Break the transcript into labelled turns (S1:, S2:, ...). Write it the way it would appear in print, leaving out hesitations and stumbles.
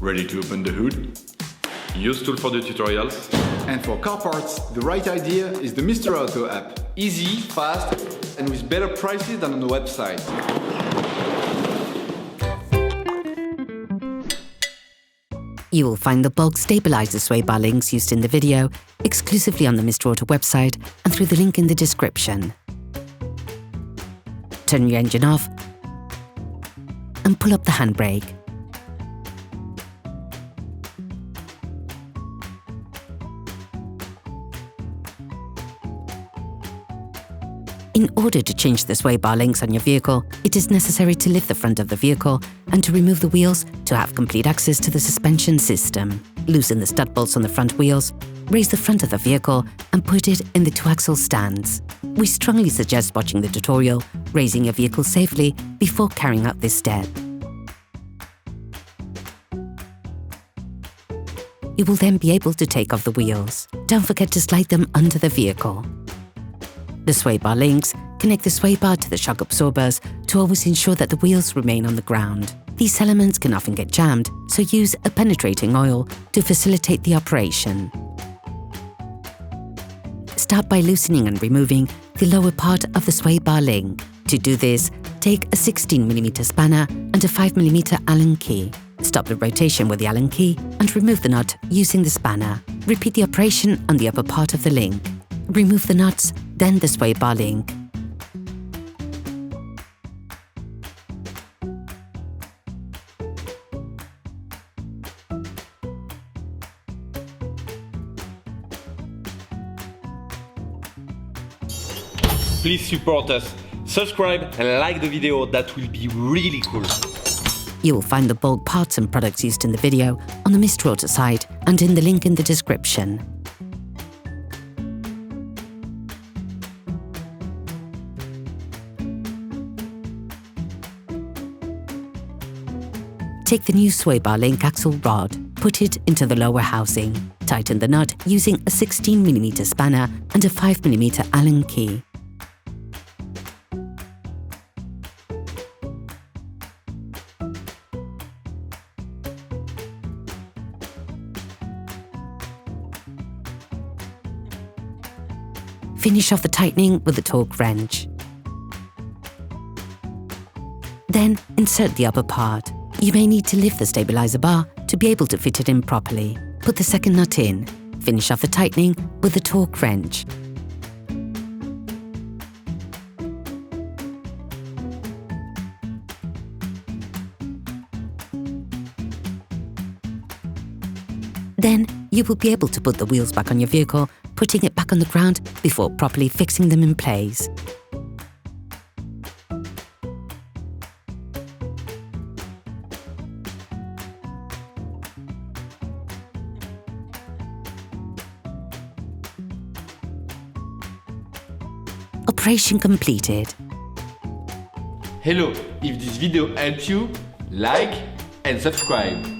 S1: Ready to open the hood? UseTool for the tutorials.
S2: And for car parts, the right idea is the Mr. Auto app. Easy, fast, and with better prices than on the website.
S3: You will find the bulk stabilizer sway bar links used in the video exclusively on the Mr. Auto website and through the link in the description. Turn your engine off and pull up the handbrake. In order to change the sway bar links on your vehicle, it is necessary to lift the front of the vehicle and to remove the wheels to have complete access to the suspension system. Loosen the stud bolts on the front wheels, raise the front of the vehicle and put it in the two-axle stands. We strongly suggest watching the tutorial, raising your vehicle safely before carrying out this step. You will then be able to take off the wheels. Don't forget to slide them under the vehicle. The sway bar links connect the sway bar to the shock absorbers to always ensure that the wheels remain on the ground. These elements can often get jammed, so use a penetrating oil to facilitate the operation. Start by loosening and removing the lower part of the sway bar link. To do this, take a 16mm spanner and a 5mm Allen key. Stop the rotation with the Allen key and remove the nut using the spanner. Repeat the operation on the upper part of the link. Remove the nuts, then the sway bar link.
S4: Please support us, subscribe and like the video, that will be really cool.
S3: You will find the bulk parts and products used in the video on the Mr. Auto site and in the link in the description. Take the new sway bar link axle rod, put it into the lower housing. Tighten the nut using a 16mm spanner and a 5mm Allen key. Finish off the tightening with a torque wrench. Then insert the upper part. You may need to lift the stabilizer bar to be able to fit it in properly. Put the second nut in. Finish off the tightening with the torque wrench. Then you will be able to put the wheels back on your vehicle, putting it back on the ground before properly fixing them in place. Operation completed.
S4: Hello, if this video helped you, like and subscribe.